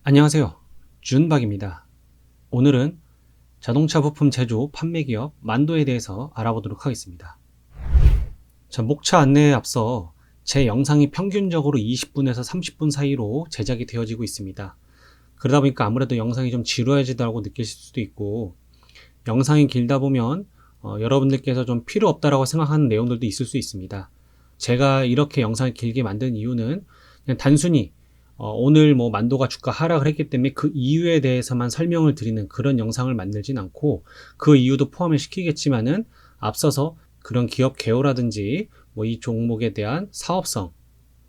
안녕하세요. 준박입니다. 오늘은 자동차 부품 제조 판매 기업 만도에 대해서 알아보도록 하겠습니다. 자, 목차 안내에 앞서 제 영상이 평균적으로 20분에서 30분 사이로 제작이 되어지고 있습니다. 그러다 보니까 아무래도 영상이 좀 지루해지다고 느끼실 수도 있고, 영상이 길다 보면 여러분들께서 좀 필요 없다라고 생각하는 내용들도 있을 수 있습니다. 제가 이렇게 영상을 길게 만든 이유는 그냥 단순히 오늘 뭐 만도가 주가 하락을 했기 때문에 그 이유에 대해서만 설명을 드리는 그런 영상을 만들진 않고, 그 이유도 포함을 시키겠지만은 앞서서 그런 기업 개요라든지 뭐 이 종목에 대한 사업성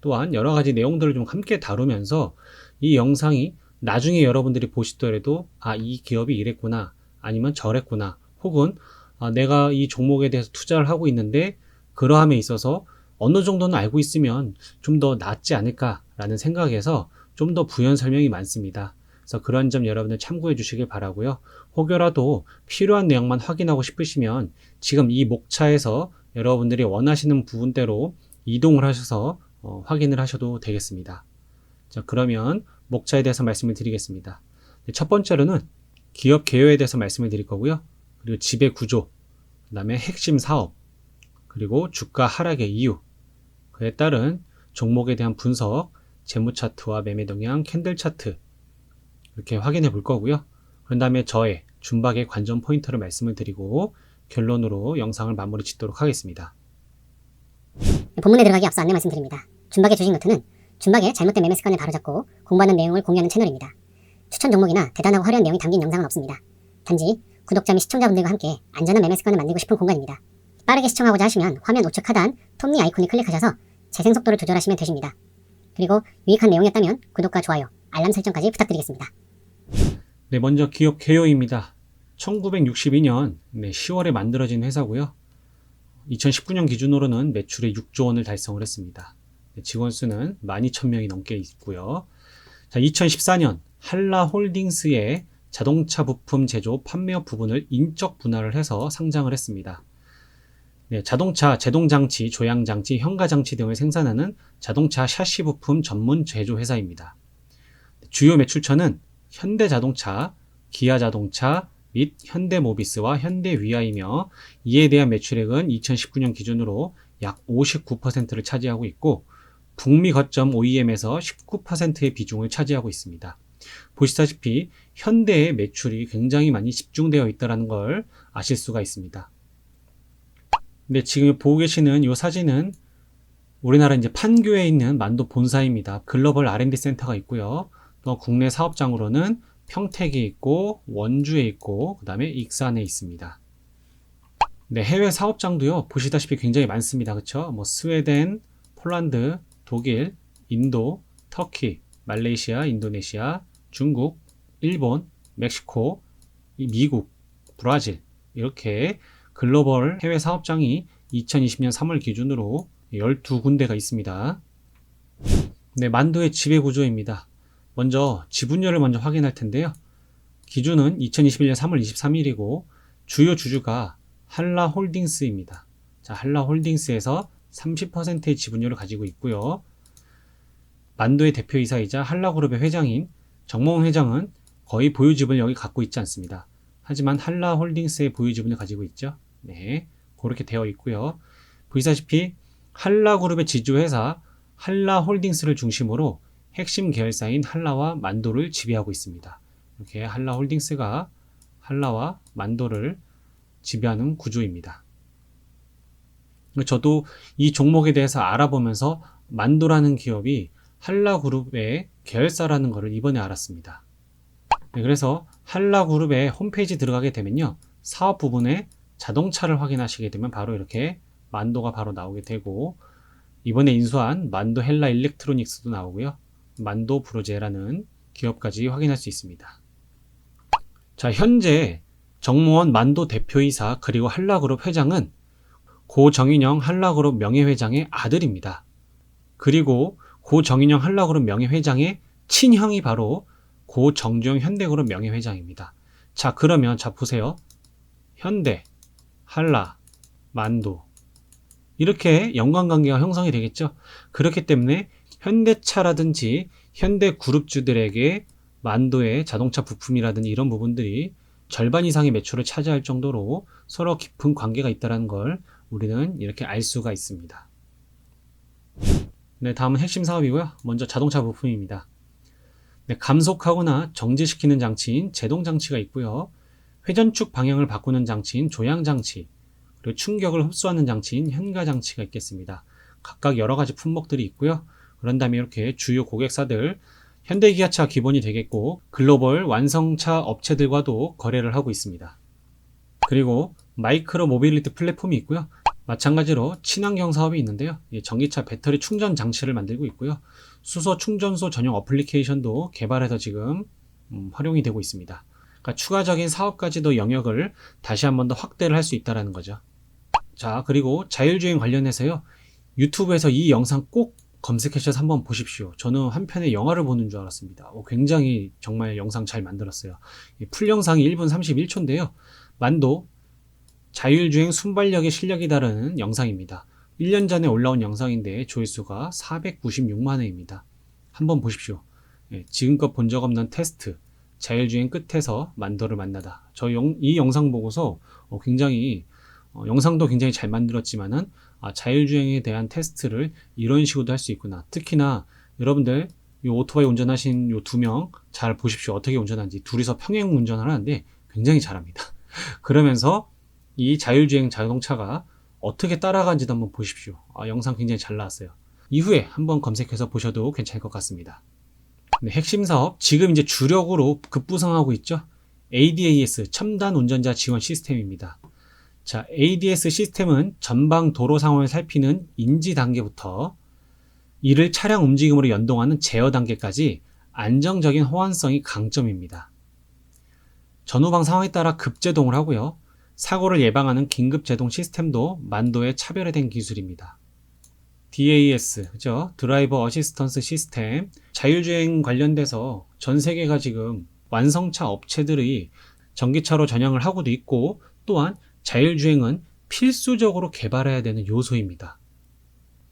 또한 여러 가지 내용들을 좀 함께 다루면서 이 영상이 나중에 여러분들이 보시더라도 이 기업이 이랬구나, 아니면 저랬구나, 혹은 내가 이 종목에 대해서 투자를 하고 있는데 그러함에 있어서 어느 정도는 알고 있으면 좀 더 낫지 않을까라는 생각에서 좀 더 부연 설명이 많습니다. 그래서 그런 점 여러분들 참고해 주시길 바라고요. 혹여라도 필요한 내용만 확인하고 싶으시면 지금 이 목차에서 여러분들이 원하시는 부분대로 이동을 하셔서 확인을 하셔도 되겠습니다. 자, 그러면 목차에 대해서 말씀을 드리겠습니다. 첫 번째로는 기업 개요에 대해서 말씀을 드릴 거고요. 그리고 지배 구조, 그 다음에 핵심 사업, 그리고 주가 하락의 이유, 그에 따른 종목에 대한 분석, 재무 차트와 매매 동향, 캔들 차트 이렇게 확인해 볼 거고요. 그런 다음에 저의 준박의 관전 포인트를 말씀을 드리고 결론으로 영상을 마무리 짓도록 하겠습니다. 본문에 들어가기 앞서 안내 말씀드립니다. 준박의 주식 노트는 준박의 잘못된 매매 습관을 바로잡고 공부하는 내용을 공유하는 채널입니다. 추천 종목이나 대단하고 화려한 내용이 담긴 영상은 없습니다. 단지 구독자 및 시청자분들과 함께 안전한 매매 습관을 만들고 싶은 공간입니다. 빠르게 시청하고자 하시면 화면 우측 하단 톱니 아이콘을 클릭하셔서 재생 속도를 조절하시면 되십니다. 그리고 유익한 내용이었다면 구독과 좋아요, 알람 설정까지 부탁드리겠습니다. 네, 먼저 기업 개요입니다. 1962년 10월에 만들어진 회사고요. 2019년 기준으로는 매출의 6조 원을 달성을 했습니다. 직원 수는 12,000명이 넘게 있고요. 자, 2014년 한라홀딩스의 자동차 부품 제조 판매업 부분을 인적 분할을 해서 상장을 했습니다. 네, 자동차 제동장치, 조향장치, 현가장치 등을 생산하는 자동차 샤시 부품 전문 제조 회사입니다. 주요 매출처는 현대자동차, 기아자동차 및 현대모비스와 현대위아이며, 이에 대한 매출액은 2019년 기준으로 약 59%를 차지하고 있고, 북미 거점 OEM에서 19%의 비중을 차지하고 있습니다. 보시다시피 현대의 매출이 굉장히 많이 집중되어 있다는 걸 아실 수가 있습니다. 근데 지금 보고 계시는 이 사진은 우리나라 이제 판교에 있는 만도 본사입니다. 글로벌 R&D 센터가 있고요. 또 국내 사업장으로는 평택에 있고 원주에 있고 그다음에 익산에 있습니다. 네, 해외 사업장도요. 보시다시피 굉장히 많습니다. 그렇죠? 뭐 스웨덴, 폴란드, 독일, 인도, 터키, 말레이시아, 인도네시아, 중국, 일본, 멕시코, 미국, 브라질 이렇게 글로벌 해외 사업장이 2020년 3월 기준으로 12군데가 있습니다. 네, 만도의 지배 구조입니다. 먼저 지분율을 먼저 확인할 텐데요. 기준은 2021년 3월 23일이고 주요 주주가 한라홀딩스입니다. 자, 한라홀딩스에서 30%의 지분율을 가지고 있고요. 만도의 대표이사이자 한라그룹의 회장인 정몽훈 회장은 거의 보유 지분을 여기 갖고 있지 않습니다. 하지만 한라홀딩스의 보유 지분을 가지고 있죠. 네, 그렇게 되어 있고요. 보시다시피 한라그룹의 지주회사 한라홀딩스를 중심으로 핵심 계열사인 한라와 만도를 지배하고 있습니다. 이렇게 한라홀딩스가 한라와 만도를 지배하는 구조입니다. 저도 이 종목에 대해서 알아보면서 만도라는 기업이 한라그룹의 계열사라는 것을 이번에 알았습니다. 네, 그래서 한라그룹의 홈페이지 들어가게 되면요, 사업 부분에 자동차를 확인하시게 되면 바로 이렇게 만도가 바로 나오게 되고, 이번에 인수한 만도 헬라 일렉트로닉스도 나오고요, 만도 브로제라는 기업까지 확인할 수 있습니다. 자, 현재 정몽원 만도 대표이사 그리고 한라그룹 회장은 고 정인영 한라그룹 명예회장의 아들입니다. 그리고 고 정인영 한라그룹 명예회장의 친형이 바로 고 정주영 현대그룹 명예회장입니다. 자, 그러면 자 보세요. 현대, 한라, 만도 이렇게 연관관계가 형성이 되겠죠. 그렇기 때문에 현대차라든지 현대그룹주들에게 만도의 자동차 부품이라든지 이런 부분들이 절반 이상의 매출을 차지할 정도로 서로 깊은 관계가 있다는 걸 우리는 이렇게 알 수가 있습니다. 네, 다음은 핵심 사업이고요. 먼저 자동차 부품입니다. 네, 감속하거나 정지시키는 장치인 제동 장치가 있고요. 회전축 방향을 바꾸는 장치인 조향 장치, 그리고 충격을 흡수하는 장치인 현가 장치가 있겠습니다. 각각 여러 가지 품목들이 있고요. 그런 다음에 이렇게 주요 고객사들, 현대기아차 기본이 되겠고 글로벌 완성차 업체들과도 거래를 하고 있습니다. 그리고 마이크로 모빌리티 플랫폼이 있고요. 마찬가지로 친환경 사업이 있는데요. 전기차 배터리 충전 장치를 만들고 있고요. 수소 충전소 전용 어플리케이션도 개발해서 지금 활용이 되고 있습니다. 그러니까 추가적인 사업까지도 영역을 다시 한 번 더 확대를 할 수 있다는 거죠. 자, 그리고 자율주행 관련해서요. 유튜브에서 이 영상 꼭 검색하셔서 한번 보십시오. 저는 한편의 영화를 보는 줄 알았습니다. 굉장히 정말 영상 잘 만들었어요. 풀 영상이 1분 31초인데요. 만도 자율주행 순발력의 실력이 다른 영상입니다. 1년 전에 올라온 영상인데 조회수가 496만 회입니다. 한번 보십시오. 지금껏 본 적 없는 테스트, 자율주행 끝에서 만도를 만나다. 이 영상 보고서 굉장히 영상도 굉장히 잘 만들었지만은 자율주행에 대한 테스트를 이런 식으로도 할 수 있구나. 특히나 여러분들 이 오토바이 운전하신 요 2명 잘 보십시오. 어떻게 운전하는지. 둘이서 평행 운전을 하는데 굉장히 잘합니다. 그러면서 이 자율주행 자동차가 어떻게 따라가는지도 한번 보십시오. 영상 굉장히 잘 나왔어요. 이후에 한번 검색해서 보셔도 괜찮을 것 같습니다. 네, 핵심 사업, 지금 이제 주력으로 급부상하고 있죠. ADAS, 첨단 운전자 지원 시스템입니다. 자, ADS 시스템은 전방 도로 상황을 살피는 인지 단계부터 이를 차량 움직임으로 연동하는 제어 단계까지 안정적인 호환성이 강점입니다. 전후방 상황에 따라 급제동을 하고요. 사고를 예방하는 긴급 제동 시스템도 만도의 차별화된 기술입니다. DAS, 그죠? 드라이버 어시스턴스 시스템, 자율주행 관련돼서 전 세계가 지금 완성차 업체들이 전기차로 전향을 하고도 있고, 또한 자율주행은 필수적으로 개발해야 되는 요소입니다.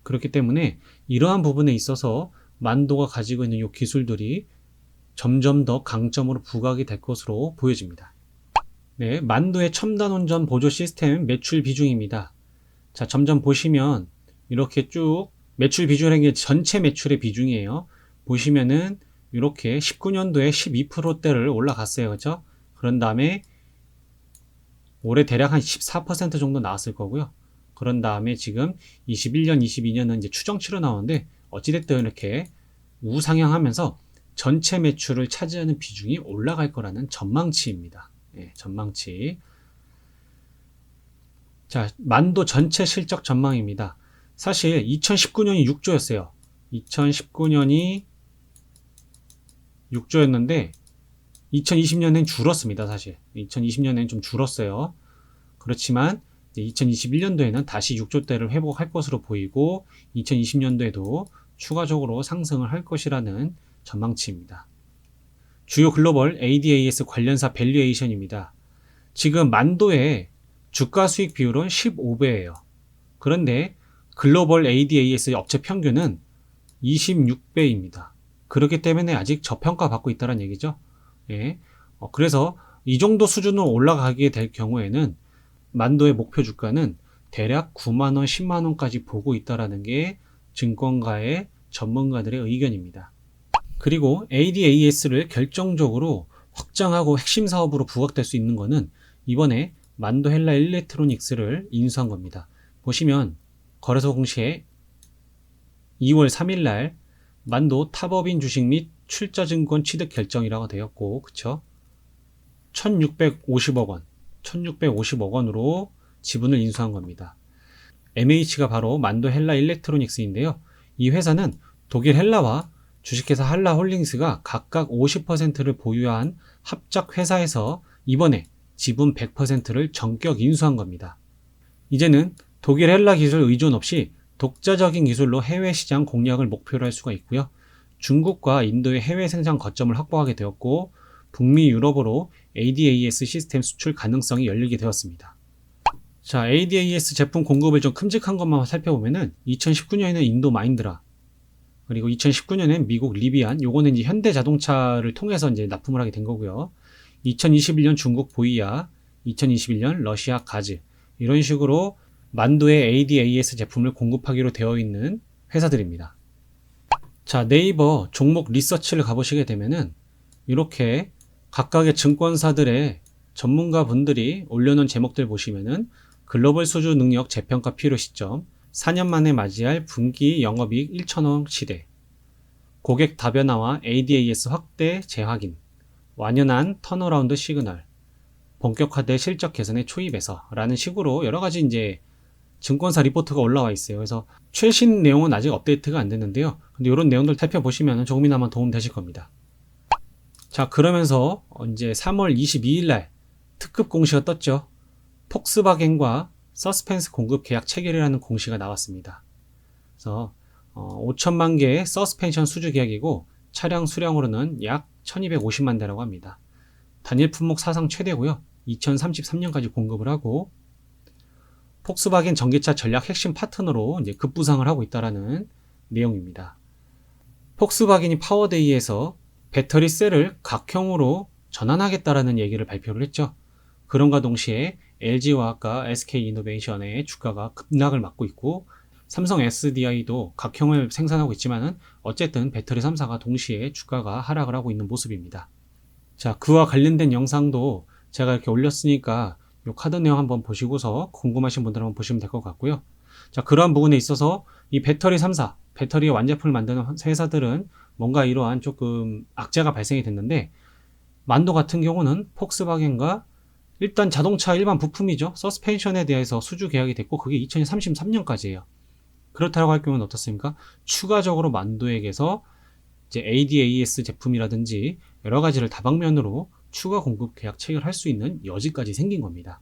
그렇기 때문에 이러한 부분에 있어서 만도가 가지고 있는 이 기술들이 점점 더 강점으로 부각이 될 것으로 보여집니다. 네, 만도의 첨단 운전 보조 시스템 매출 비중입니다. 자, 점점 보시면 이렇게 쭉 매출 비중이라는 게 전체 매출의 비중이에요. 보시면은 이렇게 19년도에 12%대를 올라갔어요. 그렇죠? 그런 다음에 올해 대략 한 14% 정도 나왔을 거고요. 그런 다음에 지금 21년, 22년은 이제 추정치로 나오는데 어찌됐든 이렇게 우상향하면서 전체 매출을 차지하는 비중이 올라갈 거라는 전망치입니다. 전망치. 자, 만도 전체 실적 전망입니다. 사실 2019년이 6조였어요. 2019년이 6조였는데 2020년엔 줄었습니다. 사실 2020년엔 좀 줄었어요. 그렇지만 2021년도에는 다시 6조대를 회복할 것으로 보이고 2020년도에도 추가적으로 상승을 할 것이라는 전망치입니다. 주요 글로벌 ADAS 관련사 밸류에이션입니다. 지금 만도의 주가 수익 비율은 15배예요. 그런데 글로벌 ADAS 업체 평균은 26배입니다. 그렇기 때문에 아직 저평가 받고 있다는 얘기죠. 그래서 이 정도 수준으로 올라가게 될 경우에는 만도의 목표 주가는 대략 9만원, 10만원까지 보고 있다는 게 증권가의 전문가들의 의견입니다. 그리고 ADAS를 결정적으로 확장하고 핵심 사업으로 부각될 수 있는 것은 이번에 만도 헬라 일렉트로닉스를 인수한 겁니다. 보시면 거래소 공시에 2월 3일 날 만도 탑업인 주식 및 출자증권 취득 결정이라고 되었고, 그쵸? 1650억 원, 1650억 원으로 지분을 인수한 겁니다. MH가 바로 만도 헬라 일렉트로닉스인데요. 이 회사는 독일 헬라와 주식회사 한라홀딩스가 각각 50%를 보유한 합작 회사에서 이번에 지분 100%를 전격 인수한 겁니다. 이제는 독일 헬라 기술 의존 없이 독자적인 기술로 해외 시장 공략을 목표로 할 수가 있고요. 중국과 인도의 해외 생산 거점을 확보하게 되었고 북미 유럽으로 ADAS 시스템 수출 가능성이 열리게 되었습니다. 자, ADAS 제품 공급을 좀 큼직한 것만 살펴보면은 2019년에는 인도 마인드라, 그리고 2019년엔 미국 리비안, 요거는 이제 현대자동차를 통해서 이제 납품을 하게 된 거고요. 2021년 중국 보이아, 2021년 러시아 가즈, 이런 식으로 만도의 ADAS 제품을 공급하기로 되어 있는 회사들입니다. 자, 네이버 종목 리서치를 가보시게 되면은 이렇게 각각의 증권사들의 전문가 분들이 올려놓은 제목들 보시면은 글로벌 수주 능력 재평가 필요 시점, 4년 만에 맞이할 분기 영업이익 1,000억 시대, 고객 다변화와 ADAS 확대 재확인, 완연한 턴어라운드 시그널, 본격화된 실적 개선의 초입에서 라는 식으로 여러 가지 이제 증권사 리포트가 올라와 있어요. 그래서 최신 내용은 아직 업데이트가 안 됐는데요. 근데 이런 내용들 살펴보시면 조금이나마 도움 되실 겁니다. 자, 그러면서 이제 3월 22일 날 특급 공시가 떴죠. 폭스바겐과 서스펜스 공급 계약 체결이라는 공시가 나왔습니다. 그래서 5천만 개의 서스펜션 수주 계약이고 차량 수량으로는 약 1250만 대라고 합니다. 단일 품목 사상 최대고요. 2033년까지 공급을 하고 폭스바겐 전기차 전략 핵심 파트너로 이제 급부상을 하고 있다라는 내용입니다. 폭스바겐이 파워데이에서 배터리 셀을 각형으로 전환하겠다라는 얘기를 발표를 했죠. 그럼과 동시에 LG화학과 SK이노베이션의 주가가 급락을 맞고 있고 삼성 SDI도 각형을 생산하고 있지만은 어쨌든 배터리 3사가 동시에 주가가 하락을 하고 있는 모습입니다. 자, 그와 관련된 영상도 제가 이렇게 올렸으니까 이 카드 내용 한번 보시고서 궁금하신 분들 한번 보시면 될 것 같고요. 자, 그러한 부분에 있어서 이 배터리 3사, 배터리의 완제품을 만드는 회사들은 뭔가 이러한 조금 악재가 발생이 됐는데 만도 같은 경우는 폭스바겐과 일단 자동차 일반 부품이죠. 서스펜션에 대해서 수주 계약이 됐고 그게 2033년까지예요. 그렇다고 할 경우는 어떻습니까? 추가적으로 만도에게서 이제 ADAS 제품이라든지 여러 가지를 다방면으로 추가 공급 계약 체결할 수 있는 여지까지 생긴 겁니다.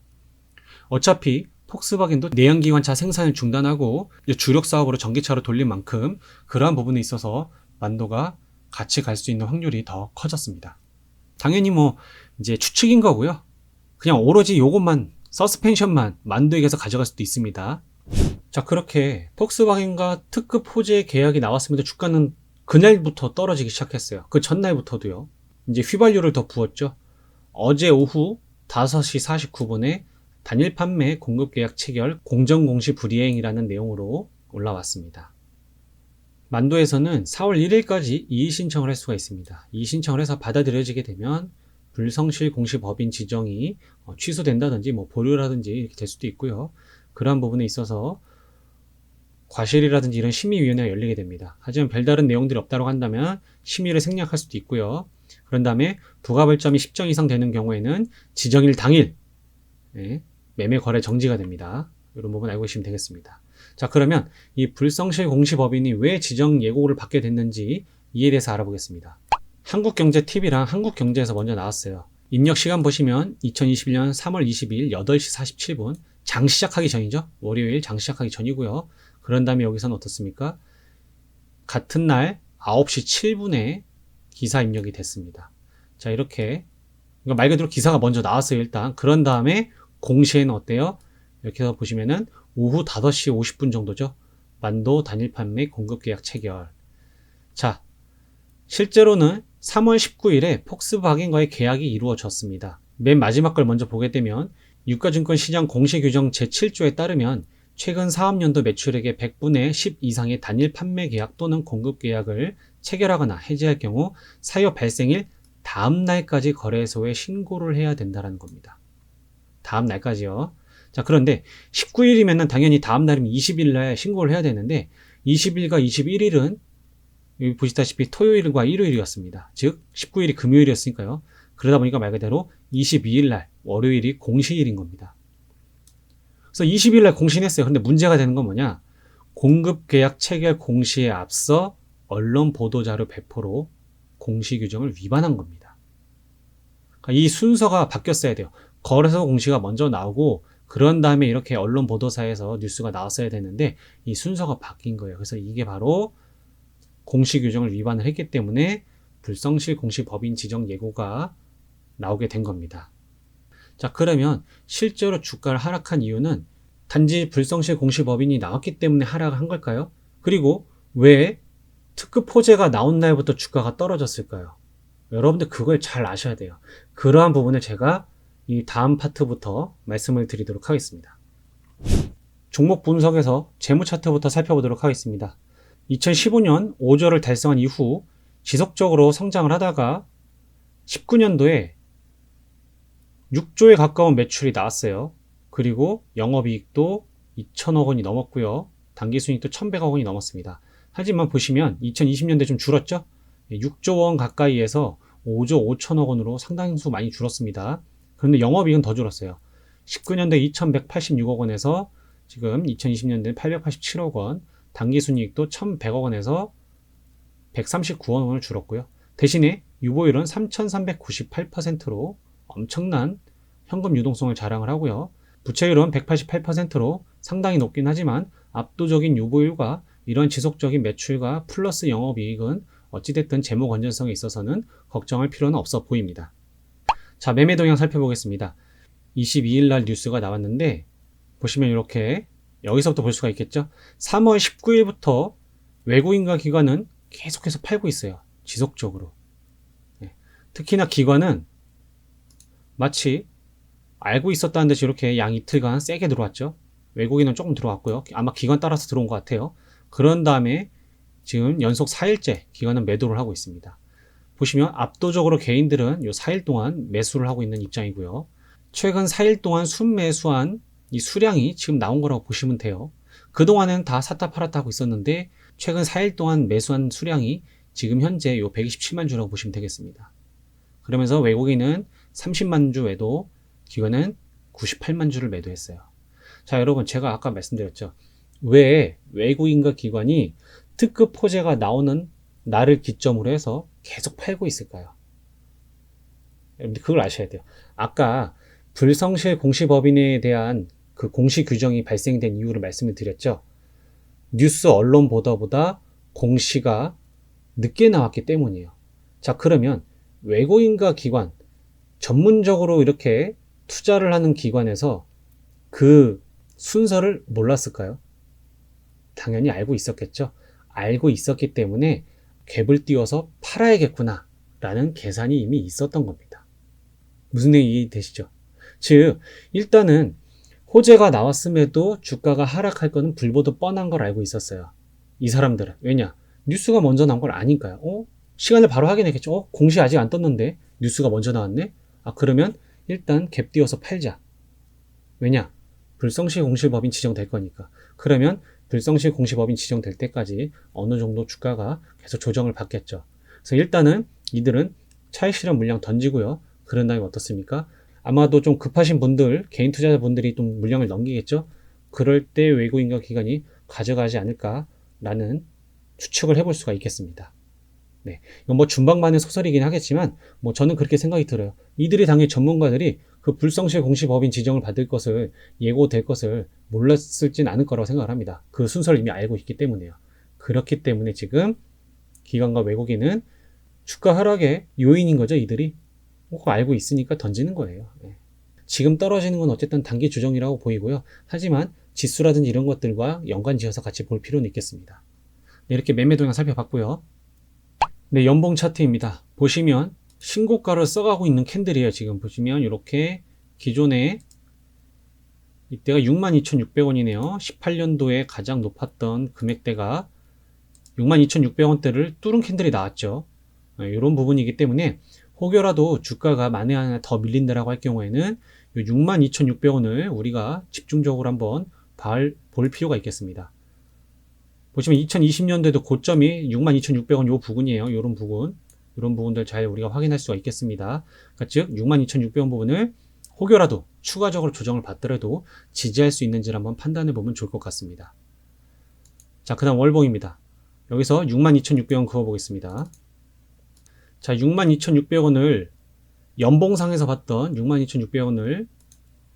어차피 폭스바겐도 내연기관차 생산을 중단하고 주력 사업으로 전기차로 돌린 만큼 그러한 부분에 있어서 만도가 같이 갈 수 있는 확률이 더 커졌습니다. 당연히 뭐 이제 추측인 거고요. 그냥 오로지 요것만 서스펜션만 만도에게서 가져갈 수도 있습니다. 자, 그렇게 폭스바겐과 특급 호재 계약이 나왔으면서 주가는 그날부터 떨어지기 시작했어요. 그 전날부터도요. 이제 휘발유를 더 부었죠. 어제 오후 5시 49분에 단일 판매 공급 계약 체결 공정 공시 불이행이라는 내용으로 올라왔습니다. 만도에서는 4월 1일까지 이의 신청을 할 수가 있습니다. 이의 신청을 해서 받아들여지게 되면 불성실 공시 법인 지정이 취소된다든지 뭐 보류라든지 이렇게 될 수도 있고요. 그러한 부분에 있어서 과실이라든지 이런 심의위원회가 열리게 됩니다. 하지만 별다른 내용들이 없다고 한다면 심의를 생략할 수도 있고요. 그런 다음에 부가벌점이 10점 이상 되는 경우에는 지정일 당일 매매 거래 정지가 됩니다. 이런 부분 알고 계시면 되겠습니다. 자, 그러면 이 불성실 공시법인이 왜 지정 예고를 받게 됐는지 이에 대해서 알아보겠습니다. 한국경제TV랑 한국경제에서 먼저 나왔어요. 입력 시간 보시면 2021년 3월 22일 8시 47분 장 시작하기 전이죠. 월요일 장 시작하기 전이고요. 그런 다음에 여기서는 어떻습니까? 같은 날 9시 7분에 기사 입력이 됐습니다. 자, 이렇게 그러니까 말 그대로 기사가 먼저 나왔어요. 일단 그런 다음에 공시에는 어때요? 이렇게 해서 보시면은 오후 5시 50분 정도죠. 만도 단일 판매 공급 계약 체결. 자, 실제로는 3월 19일에 폭스바겐과의 계약이 이루어졌습니다. 맨 마지막 걸 먼저 보게 되면 유가증권 시장 공시규정 제7조에 따르면 최근 사업년도 매출액의 100분의 10 이상의 단일 판매 계약 또는 공급 계약을 체결하거나 해지할 경우 사유 발생일 다음 날까지 거래소에 신고를 해야 된다는 겁니다. 다음 날까지요. 자, 그런데 19일이면 당연히 다음 날이면 20일 날 신고를 해야 되는데 20일과 21일은 여기 보시다시피 토요일과 일요일이었습니다. 즉 19일이 금요일이었으니까요. 그러다 보니까 말 그대로 22일 날 월요일이 공시일인 겁니다. 그래서 20일 날 공시했어요. 근데 문제가 되는 건 뭐냐? 공급 계약 체결 공시에 앞서 언론 보도자료 배포로 공시 규정을 위반한 겁니다. 그러니까 이 순서가 바뀌었어야 돼요. 거래소 공시가 먼저 나오고 그런 다음에 이렇게 언론 보도사에서 뉴스가 나왔어야 되는데 이 순서가 바뀐 거예요. 그래서 이게 바로 공시 규정을 위반을 했기 때문에 불성실 공시 법인 지정 예고가 나오게 된 겁니다. 자, 그러면 실제로 주가를 하락한 이유는 단지 불성실 공시 법인이 나왔기 때문에 하락을 한 걸까요? 그리고 왜 특급 호재가 나온 날부터 주가가 떨어졌을까요? 여러분들 그걸 잘 아셔야 돼요. 그러한 부분을 제가 이 다음 파트부터 말씀을 드리도록 하겠습니다. 종목 분석에서 재무 차트부터 살펴보도록 하겠습니다. 2015년 5조를 달성한 이후 지속적으로 성장을 하다가 19년도에 6조에 가까운 매출이 나왔어요. 그리고 영업이익도 2천억 원이 넘었고요. 당기순이익도 1,100억 원이 넘었습니다. 하지만 보시면 2020년대 좀 줄었죠? 6조 원 가까이에서 5조 5천억 원으로 상당수 많이 줄었습니다. 그런데 영업이익은 더 줄었어요. 19년도에 2,186억 원에서 지금 2020년도에 887억 원, 당기순이익도 1,100억 원에서 139억 원을 줄었고요. 대신에 유보율은 3,398%로 엄청난 현금 유동성을 자랑을 하고요. 부채율은 188%로 상당히 높긴 하지만 압도적인 유보율과 이런 지속적인 매출과 플러스 영업이익은 어찌됐든 재무 건전성에 있어서는 걱정할 필요는 없어 보입니다. 자, 매매 동향 살펴보겠습니다. 22일 날 뉴스가 나왔는데 보시면 이렇게 여기서부터 볼 수가 있겠죠. 3월 19일부터 외국인과 기관은 계속해서 팔고 있어요. 지속적으로. 특히나 기관은 마치 알고 있었다는 듯이 이렇게 양 이틀간 세게 들어왔죠. 외국인은 조금 들어왔고요. 아마 기관 따라서 들어온 것 같아요. 그런 다음에 지금 연속 4일째 기관은 매도를 하고 있습니다. 보시면 압도적으로 개인들은 요 4일 동안 매수를 하고 있는 입장이고요. 최근 4일 동안 순매수한 이 수량이 지금 나온 거라고 보시면 돼요. 그동안은 다 샀다 팔았다 하고 있었는데 최근 4일 동안 매수한 수량이 지금 현재 요 127만 주라고 보시면 되겠습니다. 그러면서 외국인은 30만 주 매도, 기관은 98만 주를 매도했어요. 자, 여러분 제가 아까 말씀드렸죠. 왜 외국인과 기관이 특급 호재가 나오는 날을 기점으로 해서 계속 팔고 있을까요? 여러분들 그걸 아셔야 돼요. 아까 불성실 공시법인에 대한 그 공시 규정이 발생된 이유를 말씀을 드렸죠. 뉴스 언론 보도보다 공시가 늦게 나왔기 때문이에요. 자, 그러면 외국인과 기관, 전문적으로 이렇게 투자를 하는 기관에서 그 순서를 몰랐을까요? 당연히 알고 있었겠죠. 알고 있었기 때문에 갭을 띄워서 팔아야겠구나 라는 계산이 이미 있었던 겁니다. 무슨 내용이 이해되시죠? 즉 일단은 호재가 나왔음에도 주가가 하락할 거는 불보듯 뻔한 걸 알고 있었어요. 이 사람들은. 왜냐? 뉴스가 먼저 나온 걸 아니까요. 시간을 바로 확인했겠죠. 공시 아직 안 떴는데 뉴스가 먼저 나왔네? 그러면 일단 갭 띄워서 팔자. 왜냐? 불성실 공시법인 지정될 거니까. 그러면 불성실 공시법인 지정될 때까지 어느 정도 주가가 계속 조정을 받겠죠. 그래서 일단은 이들은 차익 실현 물량 던지고요. 그런 다음에 어떻습니까? 아마도 좀 급하신 분들, 개인 투자자분들이 좀 물량을 넘기겠죠. 그럴 때 외국인과 기관이 가져가지 않을까라는 추측을 해볼 수가 있겠습니다. 네, 이건 뭐 준방만의 소설이긴 하겠지만 뭐 저는 그렇게 생각이 들어요. 이들이 당연히 전문가들이 그 불성실 공시법인 지정을 받을 것을 예고될 것을 몰랐을진 않을 거라고 생각을 합니다. 그 순서를 이미 알고 있기 때문에요. 그렇기 때문에 지금 기관과 외국인은 주가 하락의 요인인 거죠. 이들이 그거 알고 있으니까 던지는 거예요. 네. 지금 떨어지는 건 어쨌든 단기 조정이라고 보이고요. 하지만 지수라든지 이런 것들과 연관 지어서 같이 볼 필요는 있겠습니다. 네, 이렇게 매매 동향 살펴봤고요. 네, 연봉 차트입니다. 보시면 신고가를 써가고 있는 캔들이에요. 지금 보시면 이렇게 기존에 이때가 62,600원이네요. 18년도에 가장 높았던 금액대가 62,600원대를 뚫은 캔들이 나왔죠. 이런 부분이기 때문에 혹여라도 주가가 만에 하나 더 밀린다라고 할 경우에는 62,600원을 우리가 집중적으로 한번 볼 필요가 있겠습니다. 보시면 2020년도에도 고점이 62,600원 요 부분이에요. 요런 부분. 이런 부분들 잘 우리가 확인할 수가 있겠습니다. 그러니까 즉 62,600원 부분을 혹여라도 추가적으로 조정을 받더라도 지지할 수 있는지를 한번 판단해 보면 좋을 것 같습니다. 자, 그 다음 월봉입니다. 여기서 62,600원 그어보겠습니다. 자, 62,600원을 연봉상에서 봤던 62,600원을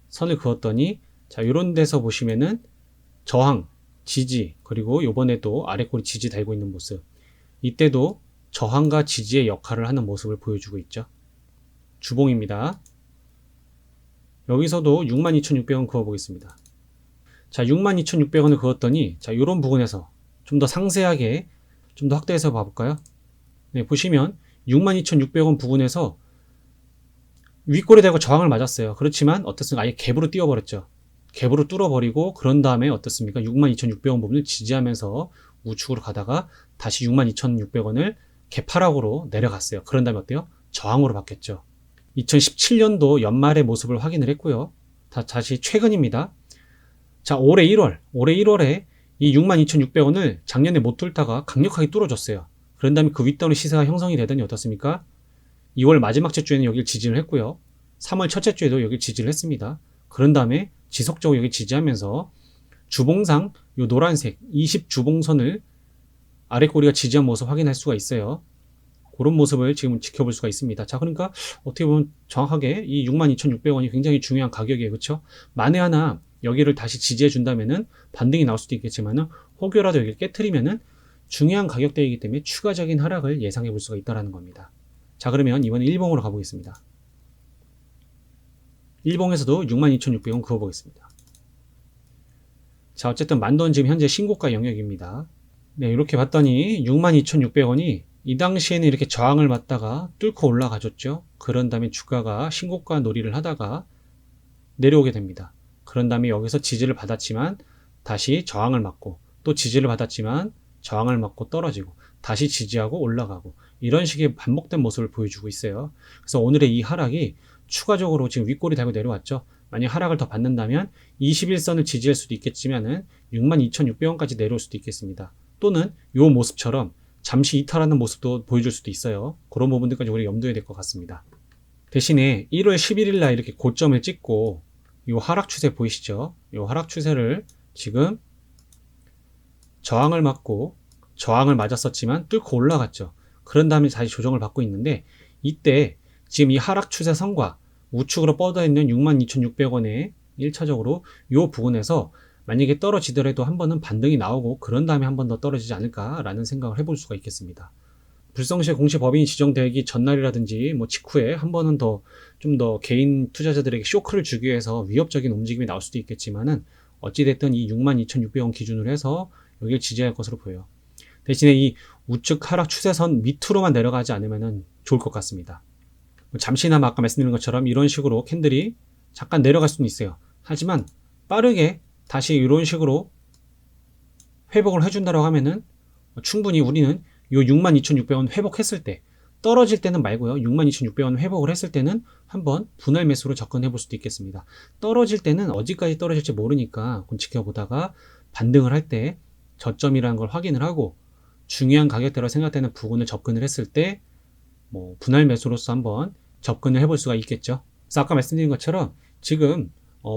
선을 그었더니 자, 요런 데서 보시면은 저항, 지지, 그리고 요번에도 아래꼬리 지지 달고 있는 모습. 이때도 저항과 지지의 역할을 하는 모습을 보여주고 있죠. 주봉입니다. 여기서도 62,600원 그어보겠습니다. 자, 62,600원을 그었더니 자, 요런 부분에서 좀 더 상세하게 좀 더 확대해서 봐볼까요? 네, 보시면 62,600원 부근에서 윗골이 되고 저항을 맞았어요. 그렇지만 어떻습니까? 아예 갭으로 띄워버렸죠. 갭으로 뚫어버리고 그런 다음에 어떻습니까? 62,600원 부분을 지지하면서 우측으로 가다가 다시 62,600원을 갭하락으로 내려갔어요. 그런 다음에 어때요? 저항으로 바뀌었죠. 2017년도 연말의 모습을 확인을 했고요. 다시 최근입니다. 자, 올해 1월에 이 62,600원을 작년에 못 뚫다가 강력하게 뚫어줬어요. 그런 다음에 그 윗단의 시세가 형성이 되더니 어떻습니까? 2월 마지막 주에는 여기를 지지를 했고요. 3월 첫째 주에도 여기를 지지를 했습니다. 그런 다음에 지속적으로 여기 지지하면서 주봉상 이 노란색 20주봉선을 아랫꼬리가 지지한 모습 확인할 수가 있어요. 그런 모습을 지금 지켜볼 수가 있습니다. 자, 그러니까 어떻게 보면 정확하게 이 62,600원이 굉장히 중요한 가격이에요. 그렇죠? 만에 하나 여기를 다시 지지해 준다면은 반등이 나올 수도 있겠지만은 혹여라도 여기를 깨트리면은 중요한 가격대이기 때문에 추가적인 하락을 예상해 볼 수가 있다라는 겁니다. 자, 그러면 이번에 일봉으로 가보겠습니다. 일봉에서도 62,600원 그어보겠습니다. 자, 어쨌든 만돈 지금 현재 신고가 영역입니다. 네, 이렇게 봤더니 62,600원이 이 당시에는 이렇게 저항을 맞다가 뚫고 올라가줬죠. 그런 다음에 주가가 신고가 놀이를 하다가 내려오게 됩니다. 그런 다음에 여기서 지지를 받았지만 다시 저항을 맞고 또 지지를 받았지만 저항을 맞고 떨어지고 다시 지지하고 올라가고 이런 식의 반복된 모습을 보여주고 있어요. 그래서 오늘의 이 하락이 추가적으로 지금 윗골이 달고 내려왔죠. 만약 하락을 더 받는다면 21선을 지지할 수도 있겠지만은 62,600원까지 내려올 수도 있겠습니다. 또는 이 모습처럼 잠시 이탈하는 모습도 보여줄 수도 있어요. 그런 부분들까지 우리가 염두에 될 것 같습니다. 대신에 1월 11일 날 이렇게 고점을 찍고 이 하락 추세 보이시죠? 이 하락 추세를 지금 저항을 맞고 저항을 맞았었지만 뚫고 올라갔죠. 그런 다음에 다시 조정을 받고 있는데 이때 지금 이 하락 추세선과 우측으로 뻗어 있는 62,600원에 1차적으로 이 부분에서 만약에 떨어지더라도 한 번은 반등이 나오고 그런 다음에 한 번 더 떨어지지 않을까라는 생각을 해볼 수가 있겠습니다. 불성시에 공시 법인이 지정되기 전날이라든지 뭐 직후에 한 번은 더 좀 더 개인 투자자들에게 쇼크를 주기 위해서 위협적인 움직임이 나올 수도 있겠지만은 어찌됐든 이 62,600원 기준으로 해서 여기를 지지할 것으로 보여요. 대신에 이 우측 하락 추세선 밑으로만 내려가지 않으면 좋을 것 같습니다. 잠시나마 아까 말씀드린 것처럼 이런 식으로 캔들이 잠깐 내려갈 수는 있어요. 하지만 빠르게 다시 이런 식으로 회복을 해준다고 하면은 충분히 우리는 이 62,600원 회복했을 때 떨어질 때는 말고요. 62,600원 회복을 했을 때는 한번 분할 매수로 접근해 볼 수도 있겠습니다. 떨어질 때는 어디까지 떨어질지 모르니까 지켜보다가 반등을 할 때 저점이라는 걸 확인을 하고 중요한 가격대로 생각되는 부분을 접근을 했을 때 뭐 분할 매수로서 한번 접근을 해볼 수가 있겠죠. 그래서 아까 말씀드린 것처럼 지금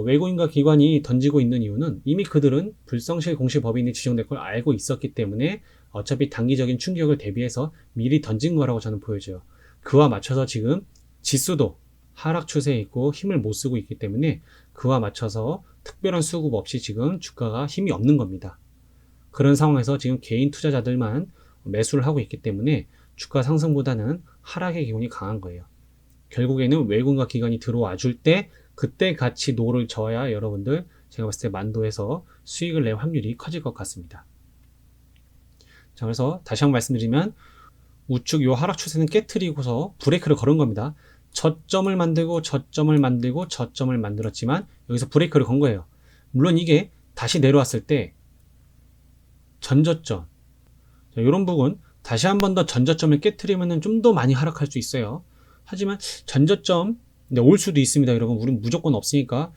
외국인과 기관이 던지고 있는 이유는 이미 그들은 불성실 공시 법인이 지정될 걸 알고 있었기 때문에 어차피 단기적인 충격을 대비해서 미리 던진 거라고 저는 보여져요. 그와 맞춰서 지금 지수도 하락 추세에 있고 힘을 못 쓰고 있기 때문에 그와 맞춰서 특별한 수급 없이 지금 주가가 힘이 없는 겁니다. 그런 상황에서 지금 개인 투자자들만 매수를 하고 있기 때문에 주가 상승보다는 하락의 기운이 강한 거예요. 결국에는 외국인과 기관이 들어와 줄 때 그때 같이 노를 저어야 여러분들 제가 봤을 때 만도에서 수익을 낼 확률이 커질 것 같습니다. 자, 그래서 다시 한번 말씀드리면 우측 요 하락 추세는 깨트리고서 브레이크를 걸은 겁니다. 저점을 만들고 저점을 만들고 저점을 만들었지만 여기서 브레이크를 건 거예요. 물론 이게 다시 내려왔을 때 전저점 이런 부분 다시 한 번 더 전저점을 깨트리면 좀 더 많이 하락할 수 있어요. 하지만 전저점 올 수도 있습니다. 여러분 우리는 무조건 없으니까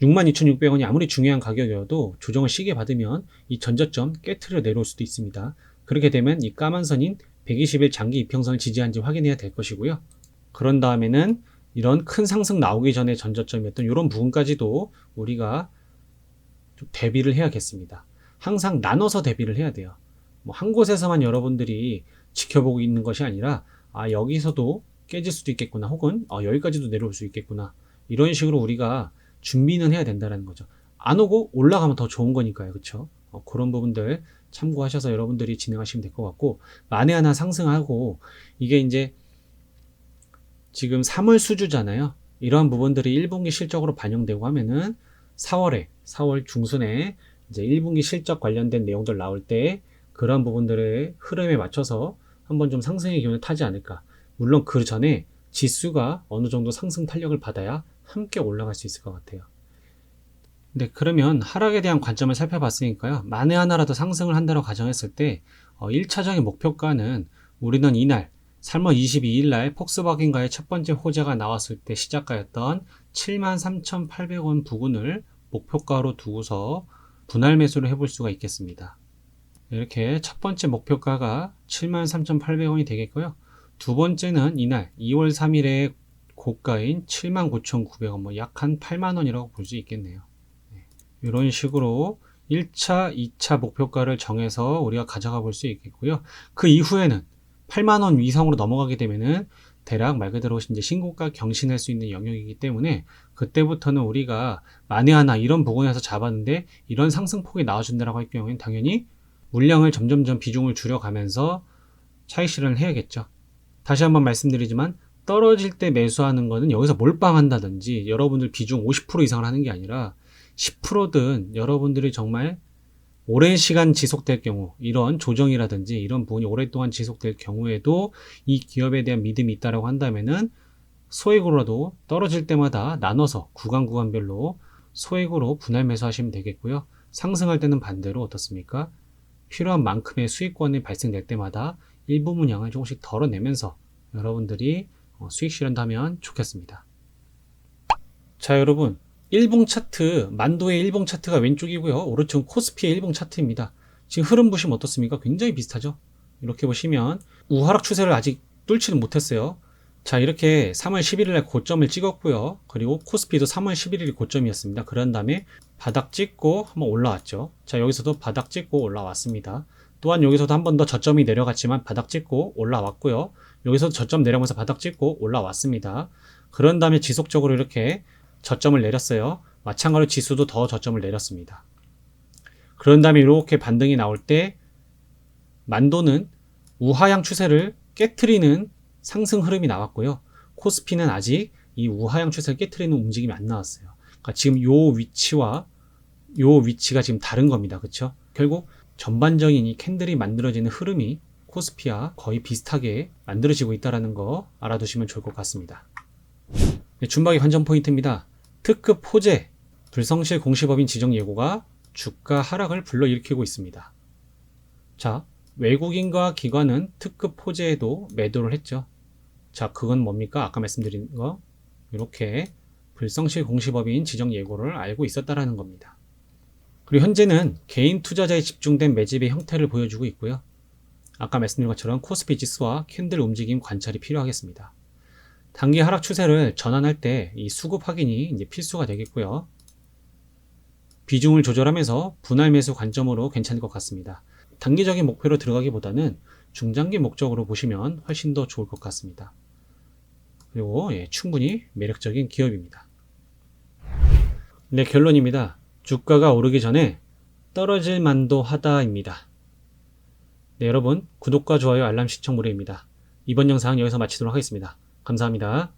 62,600원이 아무리 중요한 가격이어도 조정을 시게 받으면 이 전저점 깨트려 내려올 수도 있습니다. 그렇게 되면 이 까만 선인 120일 장기 이평선을 지지한지 확인해야 될 것이고요. 그런 다음에는 이런 큰 상승 나오기 전에 전저점이었던 이런 부분까지도 우리가 좀 대비를 해야겠습니다. 항상 나눠서 대비를 해야 돼요. 뭐 한 곳에서만 여러분들이 지켜보고 있는 것이 아니라 여기서도 깨질 수도 있겠구나 혹은 여기까지도 내려올 수 있겠구나 이런 식으로 우리가 준비는 해야 된다는 거죠. 안 오고 올라가면 더 좋은 거니까요. 그렇죠? 그런 부분들 참고하셔서 여러분들이 진행하시면 될 것 같고 만에 하나 상승하고 이게 이제 지금 3월 수주잖아요. 이러한 부분들이 1분기 실적으로 반영되고 하면은 4월 중순에 이제 1분기 실적 관련된 내용들 나올 때 그러한 부분들의 흐름에 맞춰서 한번 좀 상승의 기운을 타지 않을까. 물론 그 전에 지수가 어느 정도 상승 탄력을 받아야 함께 올라갈 수 있을 것 같아요. 네, 그러면 하락에 대한 관점을 살펴봤으니까요. 만에 하나라도 상승을 한다고 가정했을 때 1차적인 목표가는 우리는 이날 3월 22일 날 폭스바겐과의 첫 번째 호재가 나왔을 때 시작가였던 73,800원 부근을 목표가로 두고서 분할 매수를 해볼 수가 있겠습니다. 이렇게 첫 번째 목표가가 73,800원이 되겠고요. 두 번째는 이날 2월 3일의 고가인 79,900원, 뭐 약 한 8만원이라고 볼 수 있겠네요. 이런 식으로 1차, 2차 목표가를 정해서 우리가 가져가 볼 수 있겠고요. 그 이후에는 8만원 이상으로 넘어가게 되면은 대략 말 그대로 이제 신고가 경신할 수 있는 영역이기 때문에 그때부터는 우리가 만에 하나 이런 부분에서 잡았는데 이런 상승폭이 나와준다라고 할 경우에는 당연히 물량을 점점점 비중을 줄여가면서 차익 실현을 해야겠죠. 다시 한번 말씀드리지만 떨어질 때 매수하는 거는 여기서 몰빵한다든지 여러분들 비중 50% 이상을 하는 게 아니라 10%든 여러분들이 정말 오랜 시간 지속될 경우, 이런 조정이라든지 이런 부분이 오랫동안 지속될 경우에도 이 기업에 대한 믿음이 있다고 한다면은 소액으로라도 떨어질 때마다 나눠서 구간별로 소액으로 분할 매수하시면 되겠고요. 상승할 때는 반대로 어떻습니까? 필요한 만큼의 수익권이 발생될 때마다 일부 분량을 조금씩 덜어내면서 여러분들이 수익 실현도 하면 좋겠습니다. 자, 여러분. 일봉 차트, 만도의 일봉 차트가 왼쪽이고요. 오른쪽은 코스피의 일봉 차트입니다. 지금 흐름 보시면 어떻습니까? 굉장히 비슷하죠? 이렇게 보시면 우하락 추세를 아직 뚫지는 못했어요. 자, 이렇게 3월 11일 날 고점을 찍었고요. 그리고 코스피도 3월 11일이 고점이었습니다. 그런 다음에 바닥 찍고 한번 올라왔죠. 자, 여기서도 바닥 찍고 올라왔습니다. 또한 여기서도 한 번 더 저점이 내려갔지만 바닥 찍고 올라왔고요. 여기서도 저점 내려오면서 바닥 찍고 올라왔습니다. 그런 다음에 지속적으로 이렇게 저점을 내렸어요. 마찬가지로 지수도 더 저점을 내렸습니다. 그런 다음에 이렇게 반등이 나올 때 만도는 우하향 추세를 깨트리는 상승 흐름이 나왔고요. 코스피는 아직 이 우하향 추세를 깨트리는 움직임이 안 나왔어요. 그러니까 지금 요 위치와 요 위치가 지금 다른 겁니다. 그렇죠? 결국 전반적인 이 캔들이 만들어지는 흐름이 코스피와 거의 비슷하게 만들어지고 있다는 거 알아두시면 좋을 것 같습니다. 네, 준박의 관전 포인트입니다. 특급 호재, 불성실 공시법인 지정 예고가 주가 하락을 불러일으키고 있습니다. 자, 외국인과 기관은 특급 호재에도 매도를 했죠. 자, 그건 뭡니까? 아까 말씀드린 거 이렇게 불성실 공시법인 지정 예고를 알고 있었다라는 겁니다. 그리고 현재는 개인 투자자에 집중된 매집의 형태를 보여주고 있고요. 아까 말씀드린 것처럼 코스피 지수와 캔들 움직임 관찰이 필요하겠습니다. 단기 하락 추세를 전환할 때 이 수급 확인이 이제 필수가 되겠고요. 비중을 조절하면서 분할 매수 관점으로 괜찮을 것 같습니다. 단기적인 목표로 들어가기보다는 중장기 목적으로 보시면 훨씬 더 좋을 것 같습니다. 그리고 충분히 매력적인 기업입니다. 네, 결론입니다. 주가가 오르기 전에 떨어질 만도 하다입니다. 네, 여러분 구독과 좋아요 알람 시청 무료입니다. 이번 영상 여기서 마치도록 하겠습니다. 감사합니다.